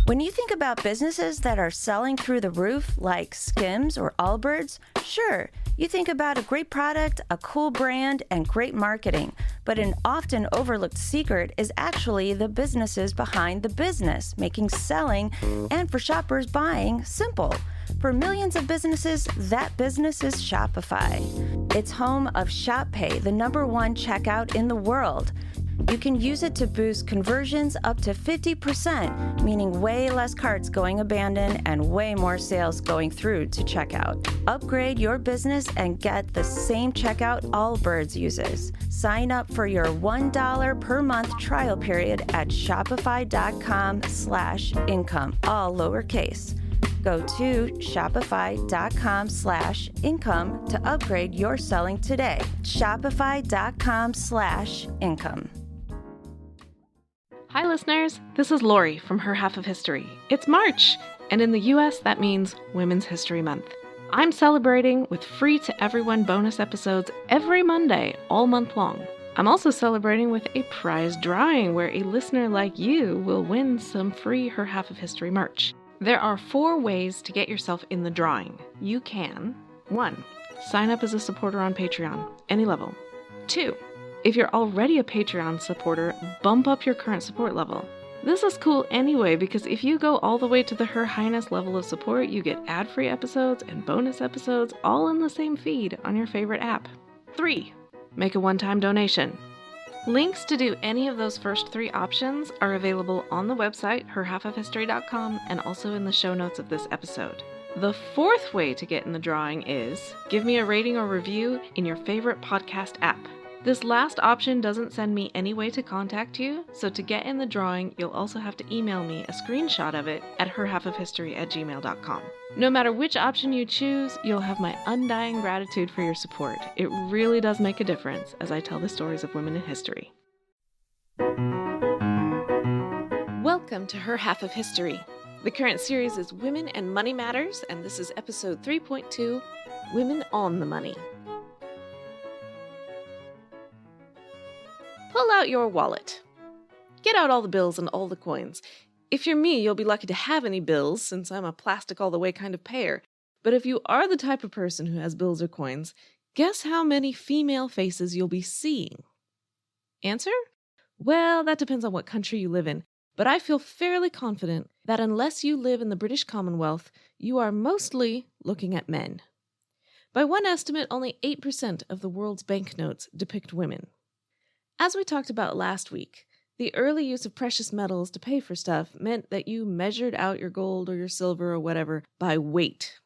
When you think about businesses that are selling through the roof, like Skims or Allbirds, sure, you think about a great product, a cool brand, and great marketing. But an often overlooked secret is actually the businesses behind the business, making selling and for shoppers buying simple. For millions of businesses, that business is Shopify. It's home of Shop Pay, the #1 checkout in the world. You can use it to boost conversions up to 50%, meaning way less carts going abandoned and way more sales going through to checkout. Upgrade your business and get the same checkout Allbirds uses. Sign up for your $1 per month trial period at shopify.com/income, all lowercase. Go to shopify.com/income to upgrade your selling today. Shopify.com/income. Hi listeners, this is Lori from Her Half of History. It's March, and in the US that means Women's History Month. I'm celebrating with free to everyone bonus episodes every Monday, all month long. I'm also celebrating with a prize drawing where a listener like you will win some free Her Half of History merch. There are 4 ways to get yourself in the drawing. You can 1. Sign up as a supporter on Patreon, any level. 2. If you're already a Patreon supporter, bump up your current support level. This is cool anyway because if you go all the way to the Her Highness level of support, you get ad-free episodes and bonus episodes all in the same feed on your favorite app. 3. Make a one-time donation. Links to do any of those first 3 options are available on the website, herhalfofhistory.com, and also in the show notes of this episode. The 4th way to get in the drawing is give me a rating or review in your favorite podcast app. This last option doesn't send me any way to contact you, so to get in the drawing, you'll also have to email me a screenshot of it at herhalfofhistory@gmail.com. No matter which option you choose, you'll have my undying gratitude for your support. It really does make a difference as I tell the stories of women in history. Welcome to Her Half of History. The current series is Women and Money Matters, and this is episode 3.2, Women on the Money. Pull out your wallet. Get out all the bills and all the coins. If you're me, you'll be lucky to have any bills, since I'm a plastic all the way kind of payer. But if you are the type of person who has bills or coins, guess how many female faces you'll be seeing? Answer? Well, that depends on what country you live in, but I feel fairly confident that unless you live in the British Commonwealth, you are mostly looking at men. By one estimate, only 8% of the world's banknotes depict women. As we talked about last week, the early use of precious metals to pay for stuff meant that you measured out your gold or your silver or whatever by weight.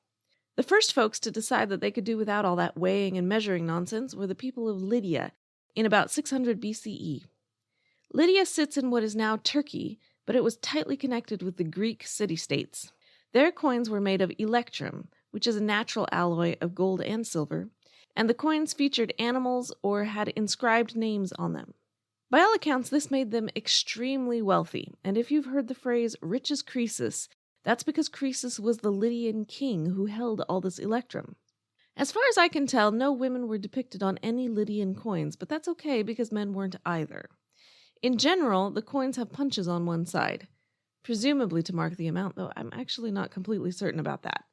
The first folks to decide that they could do without all that weighing and measuring nonsense were the people of Lydia in about 600 BCE. Lydia sits in what is now Turkey, but it was tightly connected with the Greek city-states. Their coins were made of electrum, which is a natural alloy of gold and silver, and the coins featured animals or had inscribed names on them. By all accounts, this made them extremely wealthy, and if you've heard the phrase rich as Croesus, that's because Croesus was the Lydian king who held all this electrum. As far as I can tell, no women were depicted on any Lydian coins, but that's okay because men weren't either. In general, the coins have punches on one side, presumably to mark the amount, though I'm actually not completely certain about that.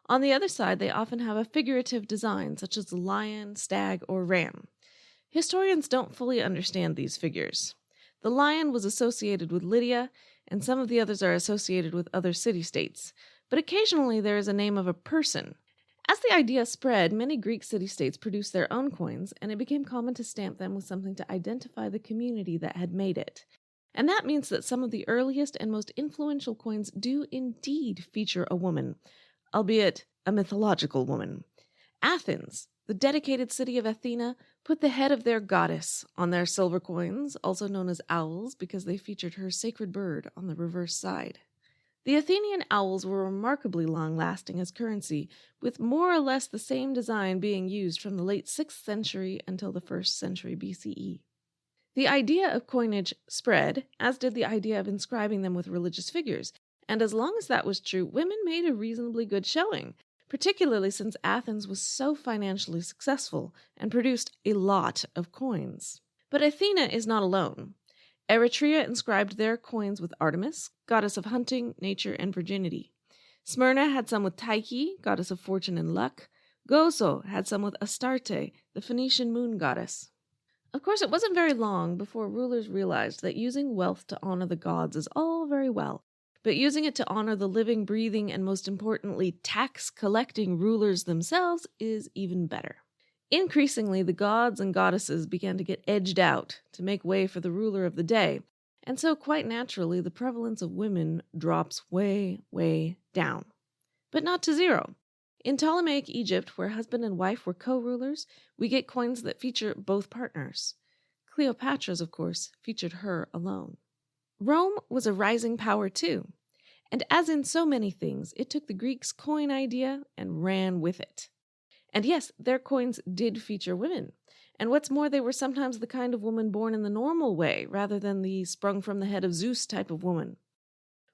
On the other side, they often have a figurative design, such as a lion, stag, or ram. Historians don't fully understand these figures. The lion was associated with Lydia, and some of the others are associated with other city-states, but occasionally there is a name of a person. As the idea spread, many Greek city-states produced their own coins, and it became common to stamp them with something to identify the community that had made it. And that means that some of the earliest and most influential coins do indeed feature a woman, albeit a mythological woman. Athens, the dedicated city of Athena, put the head of their goddess on their silver coins, also known as owls, because they featured her sacred bird on the reverse side. The Athenian owls were remarkably long-lasting as currency, with more or less the same design being used from the late 6th century until the 1st century BCE. The idea of coinage spread, as did the idea of inscribing them with religious figures, and as long as that was true, women made a reasonably good showing, particularly since Athens was so financially successful and produced a lot of coins. But Athena is not alone. Eritrea inscribed their coins with Artemis, goddess of hunting, nature, and virginity. Smyrna had some with Tyche, goddess of fortune and luck. Gozo had some with Astarte, the Phoenician moon goddess. Of course, it wasn't very long before rulers realized that using wealth to honor the gods is all very well, but using it to honor the living, breathing, and most importantly, tax-collecting rulers themselves is even better. Increasingly, the gods and goddesses began to get edged out to make way for the ruler of the day, and so quite naturally, the prevalence of women drops way, way down. But not to zero. In Ptolemaic Egypt, where husband and wife were co-rulers, we get coins that feature both partners. Cleopatra's, of course, featured her alone. Rome was a rising power too, and as in so many things, it took the Greeks' coin idea and ran with it. And yes, their coins did feature women. And what's more, they were sometimes the kind of woman born in the normal way, rather than the sprung from the head of Zeus type of woman.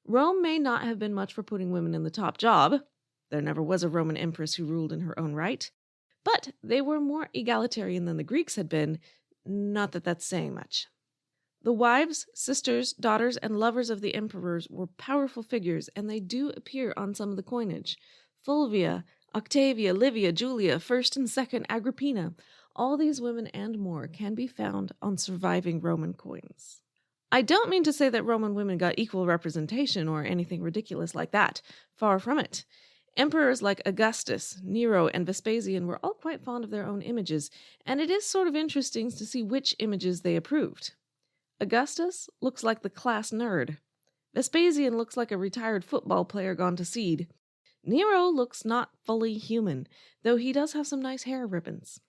Rome may not have been much for putting women in the top job. There never was a Roman empress who ruled in her own right. But they were more egalitarian than the Greeks had been, not that that's saying much. The wives, sisters, daughters, and lovers of the emperors were powerful figures, and they do appear on some of the coinage. Fulvia, Octavia, Livia, Julia, First and Second Agrippina, all these women and more can be found on surviving Roman coins. I don't mean to say that Roman women got equal representation or anything ridiculous like that. Far from it. Emperors like Augustus, Nero, and Vespasian were all quite fond of their own images, and it is sort of interesting to see which images they approved. Augustus looks like the class nerd. Vespasian looks like a retired football player gone to seed. Nero looks not fully human, though he does have some nice hair ribbons.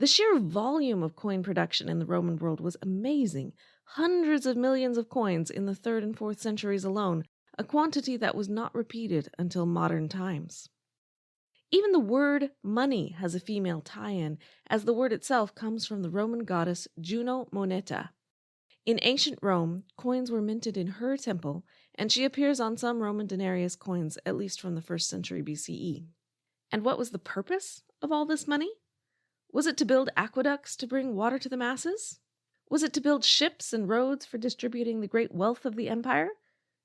The sheer volume of coin production in the Roman world was amazing. Hundreds of millions of coins in the 3rd and 4th centuries alone, a quantity that was not repeated until modern times. Even the word money has a female tie-in, as the word itself comes from the Roman goddess Juno Moneta. In ancient Rome, coins were minted in her temple, and she appears on some Roman denarius coins, at least from the 1st century BCE. And what was the purpose of all this money? Was it to build aqueducts to bring water to the masses? Was it to build ships and roads for distributing the great wealth of the empire?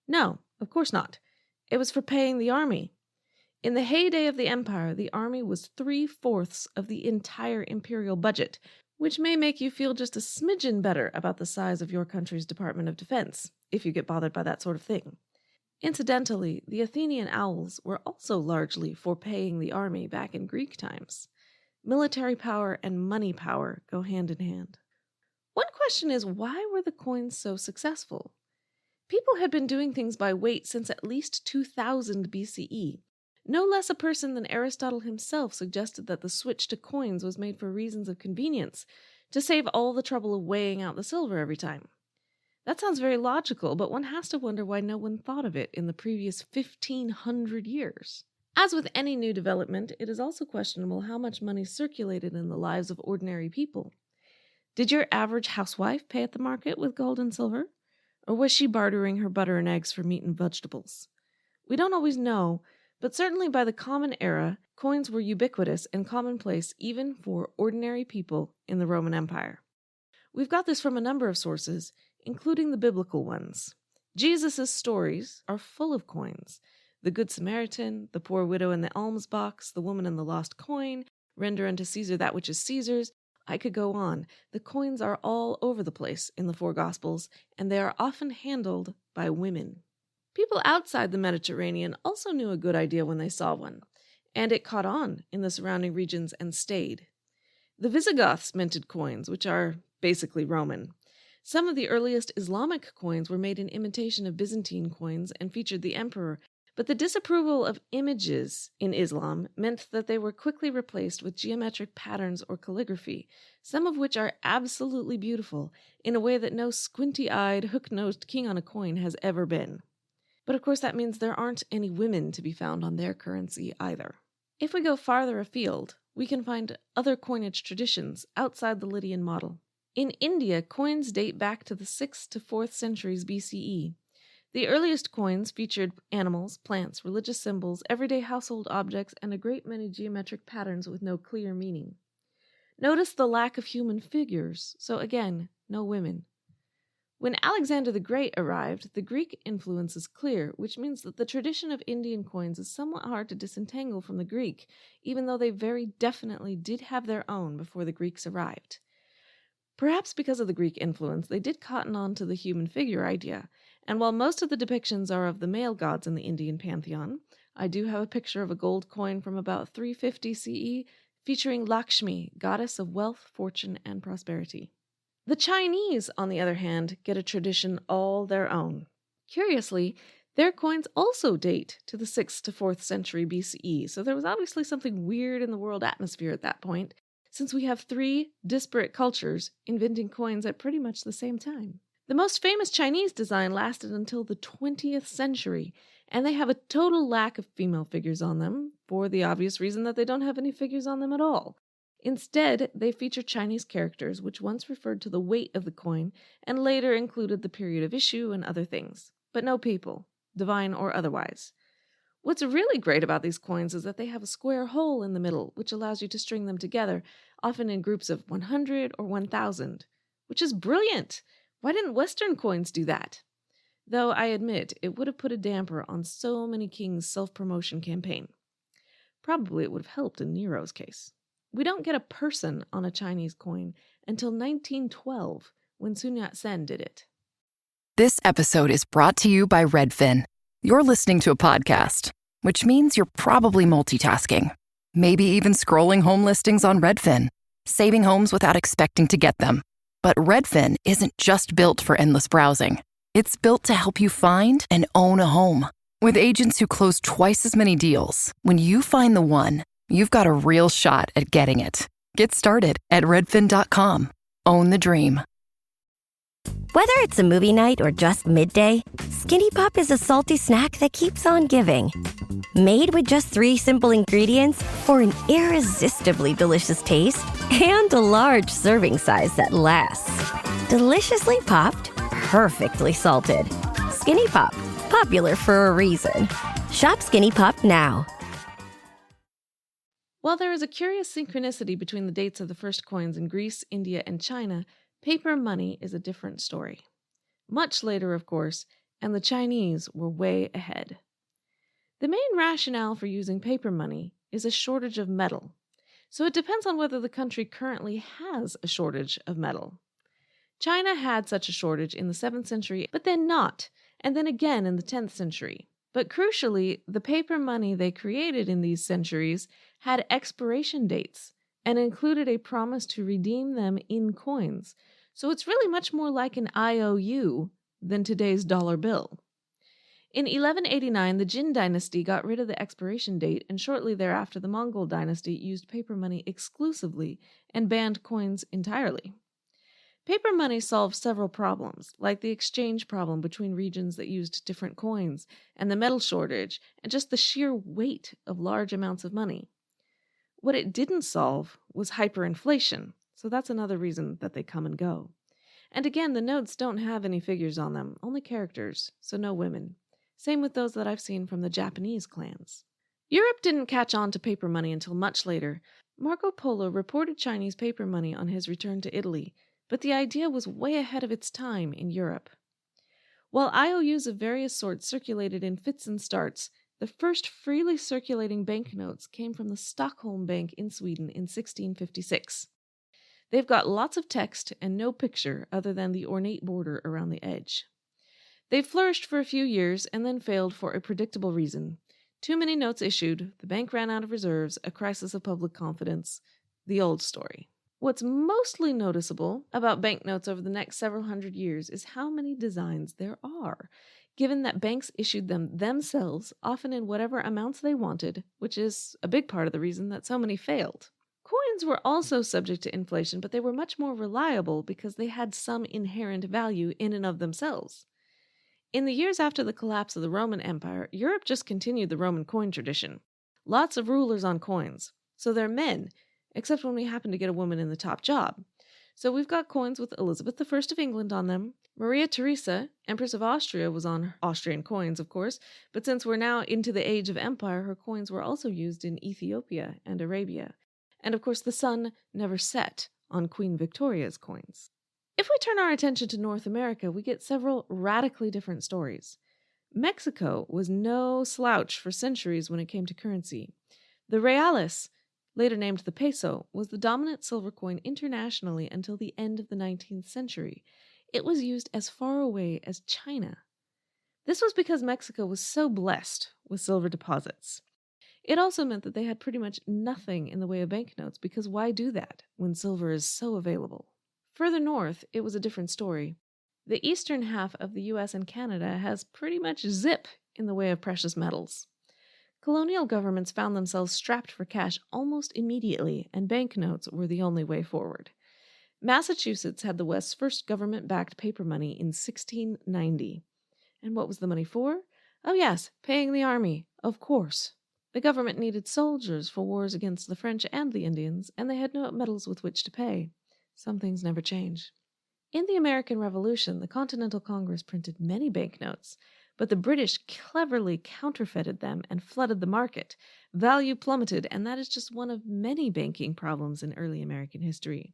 No, of course not. It was for paying the army. In the heyday of the empire, the army was 3/4 of the entire imperial budget, which may make you feel just a smidgen better about the size of your country's Department of Defense, if you get bothered by that sort of thing. Incidentally, the Athenian owls were also largely for paying the army back in Greek times. Military power and money power go hand in hand. One question is, why were the coins so successful? People had been doing things by weight since at least 2000 BCE. No less a person than Aristotle himself suggested that the switch to coins was made for reasons of convenience, to save all the trouble of weighing out the silver every time. That sounds very logical, but one has to wonder why no one thought of it in the previous 1,500 years. As with any new development, it is also questionable how much money circulated in the lives of ordinary people. Did your average housewife pay at the market with gold and silver? Or was she bartering her butter and eggs for meat and vegetables? We don't always know, but certainly by the Common Era, coins were ubiquitous and commonplace even for ordinary people in the Roman Empire. We've got this from a number of sources, including the biblical ones. Jesus' stories are full of coins. The Good Samaritan, the poor widow in the alms box, the woman in the lost coin, render unto Caesar that which is Caesar's. I could go on. The coins are all over the place in the 4 Gospels, and they are often handled by women. People outside the Mediterranean also knew a good idea when they saw one, and it caught on in the surrounding regions and stayed. The Visigoths minted coins, which are basically Roman. Some of the earliest Islamic coins were made in imitation of Byzantine coins and featured the emperor, but the disapproval of images in Islam meant that they were quickly replaced with geometric patterns or calligraphy, some of which are absolutely beautiful, in a way that no squinty-eyed, hook-nosed king on a coin has ever been. But of course that means there aren't any women to be found on their currency either. If we go farther afield, we can find other coinage traditions outside the Lydian model. In India, coins date back to the 6th to 4th centuries BCE. The earliest coins featured animals, plants, religious symbols, everyday household objects, and a great many geometric patterns with no clear meaning. Notice the lack of human figures, so again, no women. When Alexander the Great arrived, the Greek influence is clear, which means that the tradition of Indian coins is somewhat hard to disentangle from the Greek, even though they very definitely did have their own before the Greeks arrived. Perhaps because of the Greek influence, they did cotton on to the human figure idea, and while most of the depictions are of the male gods in the Indian pantheon, I do have a picture of a gold coin from about 350 CE featuring Lakshmi, goddess of wealth, fortune, and prosperity. The Chinese, on the other hand, get a tradition all their own. Curiously, their coins also date to the 6th to 4th century BCE, so there was obviously something weird in the world atmosphere at that point, since we have 3 disparate cultures inventing coins at pretty much the same time. The most famous Chinese design lasted until the 20th century, and they have a total lack of female figures on them, for the obvious reason that they don't have any figures on them at all. Instead, they feature Chinese characters, which once referred to the weight of the coin, and later included the period of issue and other things, but no people, divine or otherwise. What's really great about these coins is that they have a square hole in the middle, which allows you to string them together, often in groups of 100 or 1,000, which is brilliant. Why didn't Western coins do that? Though I admit it would have put a damper on so many kings' self-promotion campaign. Probably it would have helped in Nero's case. We don't get a person on a Chinese coin until 1912, when Sun Yat-sen did it. This episode is brought to you by Redfin. You're listening to a podcast, which means you're probably multitasking. Maybe even scrolling home listings on Redfin, saving homes without expecting to get them. But Redfin isn't just built for endless browsing. It's built to help you find and own a home. With agents who close twice as many deals, when you find the one, you've got a real shot at getting it. Get started at redfin.com. Own the dream. Whether it's a movie night or just midday, Skinny Pop is a salty snack that keeps on giving. Made with just 3 simple ingredients for an irresistibly delicious taste and a large serving size that lasts. Deliciously popped, perfectly salted. Skinny Pop, popular for a reason. Shop Skinny Pop now. While there is a curious synchronicity between the dates of the first coins in Greece, India, and China, paper money is a different story. Much later, of course, and the Chinese were way ahead. The main rationale for using paper money is a shortage of metal, so it depends on whether the country currently has a shortage of metal. China had such a shortage in the 7th century, but then not, and then again in the 10th century. But crucially, the paper money they created in these centuries had expiration dates and included a promise to redeem them in coins, so it's really much more like an IOU than today's dollar bill. In 1189, the Jin dynasty got rid of the expiration date, and shortly thereafter the Mongol dynasty used paper money exclusively and banned coins entirely. Paper money solved several problems, like the exchange problem between regions that used different coins, and the metal shortage, and just the sheer weight of large amounts of money. What it didn't solve was hyperinflation, so that's another reason that they come and go. And again, the notes don't have any figures on them, only characters, so no women. Same with those that I've seen from the Japanese clans. Europe didn't catch on to paper money until much later. Marco Polo reported Chinese paper money on his return to Italy, but the idea was way ahead of its time in Europe. While IOUs of various sorts circulated in fits and starts, the first freely circulating banknotes came from the Stockholm Bank in Sweden in 1656. They've got lots of text and no picture other than the ornate border around the edge. They flourished for a few years and then failed for a predictable reason. Too many notes issued, the bank ran out of reserves, a crisis of public confidence, the old story. What's mostly noticeable about banknotes over the next several hundred years is how many designs there are, given that banks issued them themselves, often in whatever amounts they wanted, which is a big part of the reason that so many failed. Coins were also subject to inflation, but they were much more reliable because they had some inherent value in and of themselves. In the years after the collapse of the Roman Empire, Europe just continued the Roman coin tradition. Lots of rulers on coins, so they're men, except when we happen to get a woman in the top job. So we've got coins with Elizabeth I of England on them. Maria Theresa, Empress of Austria, was on Austrian coins, of course, but since we're now into the age of empire, her coins were also used in Ethiopia and Arabia. And of course the sun never set on Queen Victoria's coins. If we turn our attention to North America, we get several radically different stories. Mexico was no slouch for centuries when it came to currency. The reales, later named the peso, was the dominant silver coin internationally until the end of the 19th century. It was used as far away as China. This was because Mexico was so blessed with silver deposits. It also meant that they had pretty much nothing in the way of banknotes, because why do that when silver is so available? Further north, it was a different story. The eastern half of the US and Canada has pretty much zip in the way of precious metals. Colonial governments found themselves strapped for cash almost immediately, and banknotes were the only way forward. Massachusetts had the West's first government-backed paper money in 1690. And what was the money for? Oh yes, paying the army, of course. The government needed soldiers for wars against the French and the Indians, and they had no metals with which to pay. Some things never change. In the American Revolution, the Continental Congress printed many banknotes, but the British cleverly counterfeited them and flooded the market. Value plummeted, and that is just one of many banking problems in early American history.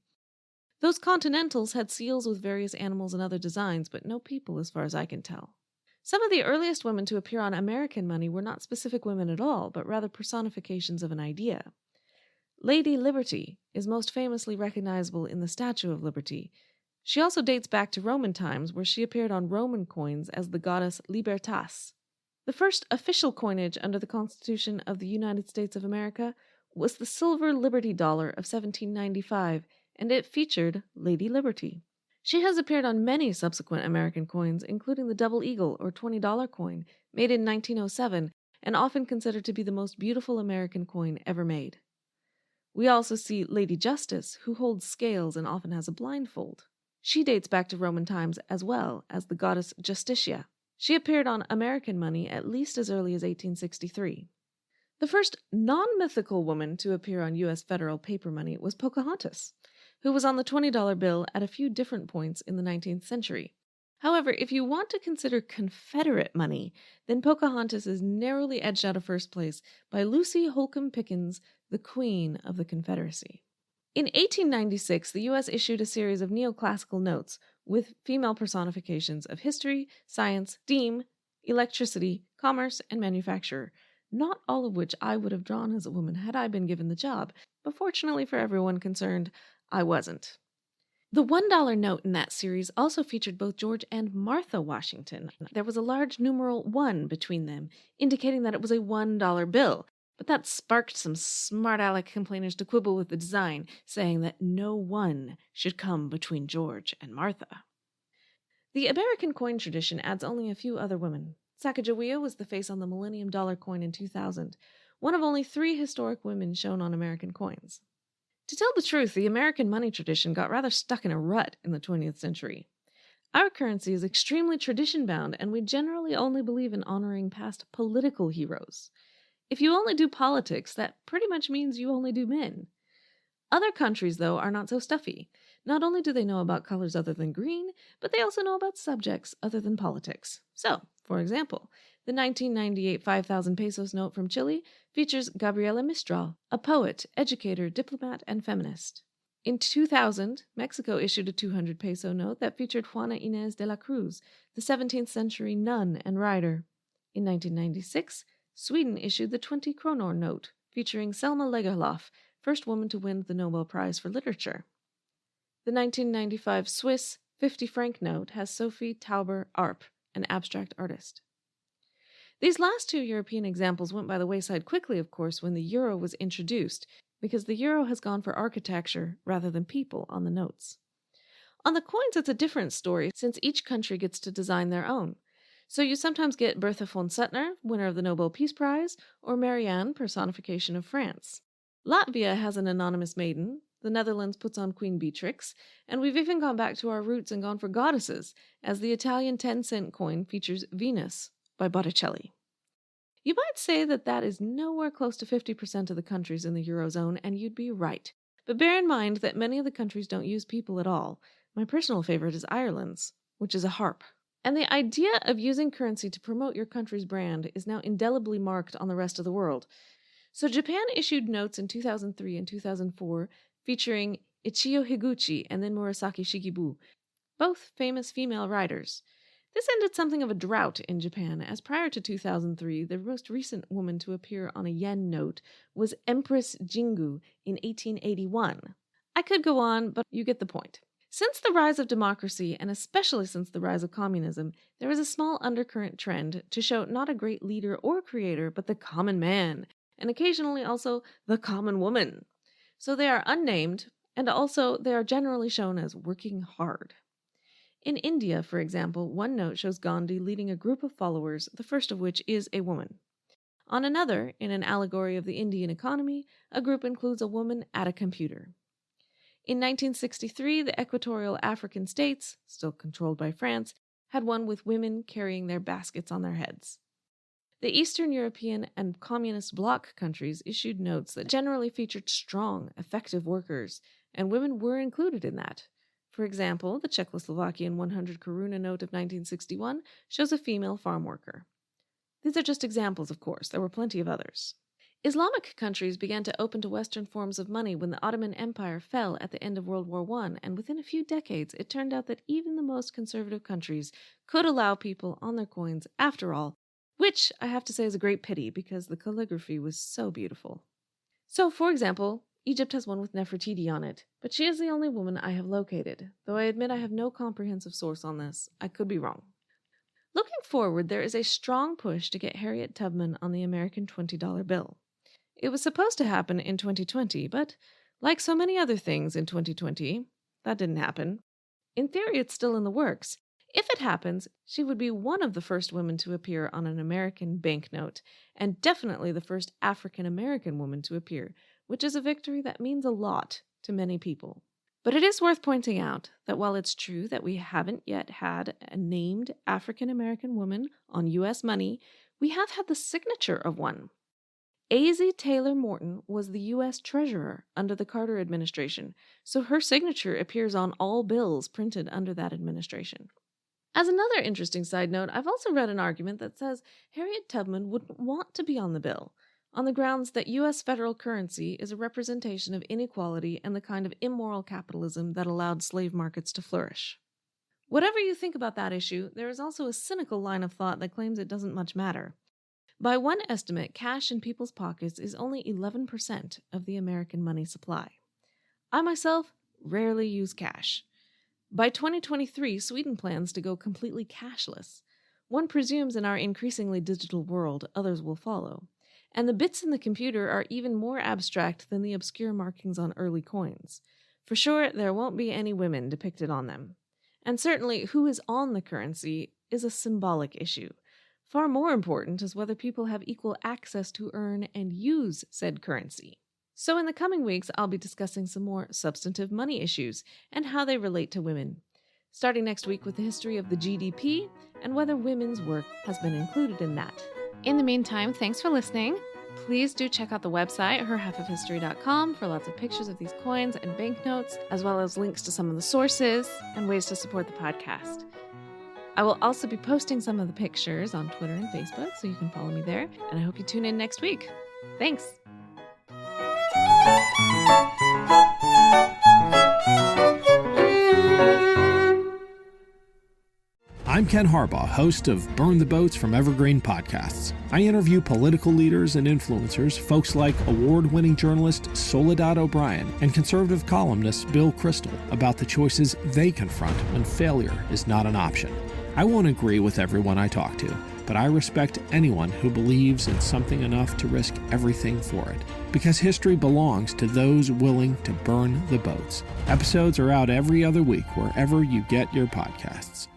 Those Continentals had seals with various animals and other designs, but no people as far as I can tell. Some of the earliest women to appear on American money were not specific women at all, but rather personifications of an idea. Lady Liberty is most famously recognizable in the Statue of Liberty. She also dates back to Roman times, where she appeared on Roman coins as the goddess Libertas. The first official coinage under the Constitution of the United States of America was the silver Liberty dollar of 1795, and it featured Lady Liberty. She has appeared on many subsequent American coins, including the Double Eagle or $20 coin, made in 1907, and often considered to be the most beautiful American coin ever made. We also see Lady Justice, who holds scales and often has a blindfold. She dates back to Roman times as well as the goddess Justitia. She appeared on American money at least as early as 1863. The first non-mythical woman to appear on U.S. federal paper money was Pocahontas, who was on the $20 bill at a few different points in the 19th century. However, if you want to consider Confederate money, then Pocahontas is narrowly edged out of first place by Lucy Holcomb Pickens, the Queen of the Confederacy. In 1896, the U.S. issued a series of neoclassical notes with female personifications of history, science, steam, electricity, commerce, and manufacture, not all of which I would have drawn as a woman had I been given the job, but fortunately for everyone concerned, I wasn't. The $1 note in that series also featured both George and Martha Washington. There was a large numeral 1 between them, indicating that it was a $1 bill, but that sparked some smart-aleck complainers to quibble with the design, saying that no 1 should come between George and Martha. The American coin tradition adds only a few other women. Sacagawea was the face on the Millennium Dollar coin in 2000, one of only 3 historic women shown on American coins. To tell the truth, the American money tradition got rather stuck in a rut in the 20th century. Our currency is extremely tradition-bound, and we generally only believe in honoring past political heroes. If you only do politics, that pretty much means you only do men. Other countries, though, are not so stuffy. Not only do they know about colors other than green, but they also know about subjects other than politics. So, for example, the 1998 5,000 pesos note from Chile features Gabriela Mistral, a poet, educator, diplomat, and feminist. In 2000, Mexico issued a 200 peso note that featured Juana Inés de la Cruz, the 17th century nun and writer. In 1996, Sweden issued the 20 kronor note, featuring Selma Lagerlöf, first woman to win the Nobel Prize for Literature. The 1995 Swiss 50 franc note has Sophie Tauber Arp, an abstract artist. These last 2 European examples went by the wayside quickly, of course, when the euro was introduced, because the euro has gone for architecture rather than people on the notes. On the coins, it's a different story, since each country gets to design their own. So you sometimes get Bertha von Suttner, winner of the Nobel Peace Prize, or Marianne, personification of France. Latvia has an anonymous maiden, the Netherlands puts on Queen Beatrix, and we've even gone back to our roots and gone for goddesses, as the Italian 10-cent coin features Venus by Botticelli. You might say that is nowhere close to 50% of the countries in the Eurozone, and you'd be right. But bear in mind that many of the countries don't use people at all. My personal favorite is Ireland's, which is a harp. And the idea of using currency to promote your country's brand is now indelibly marked on the rest of the world. So Japan issued notes in 2003 and 2004 featuring Ichio Higuchi and then Murasaki Shikibu, both famous female writers. This ended something of a drought in Japan, as prior to 2003, the most recent woman to appear on a yen note was Empress Jingu in 1881. I could go on, but you get the point. Since the rise of democracy, and especially since the rise of communism, there is a small undercurrent trend to show not a great leader or creator, but the common man, and occasionally also the common woman. So they are unnamed, and also they are generally shown as working hard. In India, for example, one note shows Gandhi leading a group of followers, the first of which is a woman. On another, in an allegory of the Indian economy, a group includes a woman at a computer. In 1963, the equatorial African states, still controlled by France, had one with women carrying their baskets on their heads. The Eastern European and Communist bloc countries issued notes that generally featured strong, effective workers, and women were included in that. For example, the Czechoslovakian 100 koruna note of 1961 shows a female farm worker. These are just examples, of course. There were plenty of others. Islamic countries began to open to Western forms of money when the Ottoman Empire fell at the end of World War I, and within a few decades, it turned out that even the most conservative countries could allow people on their coins after all, which I have to say is a great pity because the calligraphy was so beautiful. So, for example, Egypt has one with Nefertiti on it, but she is the only woman I have located, though I admit I have no comprehensive source on this. I could be wrong. Looking forward, there is a strong push to get Harriet Tubman on the American $20 bill. It was supposed to happen in 2020, but like so many other things in 2020, that didn't happen. In theory, it's still in the works. If it happens, she would be one of the first women to appear on an American banknote, and definitely the first African-American woman to appear, which is a victory that means a lot to many people. But it is worth pointing out that while it's true that we haven't yet had a named African-American woman on U.S. money, we have had the signature of one. A.Z. Taylor Morton was the U.S. Treasurer under the Carter administration, so her signature appears on all bills printed under that administration. As another interesting side note, I've also read an argument that says Harriet Tubman wouldn't want to be on the bill, on the grounds that U.S. federal currency is a representation of inequality and the kind of immoral capitalism that allowed slave markets to flourish. Whatever you think about that issue, there is also a cynical line of thought that claims it doesn't much matter. By one estimate, cash in people's pockets is only 11% of the American money supply. I myself rarely use cash. By 2023, Sweden plans to go completely cashless. One presumes in our increasingly digital world, others will follow. And the bits in the computer are even more abstract than the obscure markings on early coins. For sure, there won't be any women depicted on them. And certainly, who is on the currency is a symbolic issue. Far more important is whether people have equal access to earn and use said currency. So in the coming weeks, I'll be discussing some more substantive money issues and how they relate to women. Starting next week with the history of the GDP and whether women's work has been included in that. In the meantime, thanks for listening. Please do check out the website, herhalfofhistory.com, for lots of pictures of these coins and banknotes, as well as links to some of the sources and ways to support the podcast. I will also be posting some of the pictures on Twitter and Facebook, so you can follow me there, and I hope you tune in next week. Thanks! I'm Ken Harbaugh, host of Burn the Boats from Evergreen Podcasts. I interview political leaders and influencers, folks like award-winning journalist Soledad O'Brien and conservative columnist Bill Kristol, about the choices they confront when failure is not an option. I won't agree with everyone I talk to, but I respect anyone who believes in something enough to risk everything for it. Because history belongs to those willing to burn the boats. Episodes are out every other week wherever you get your podcasts.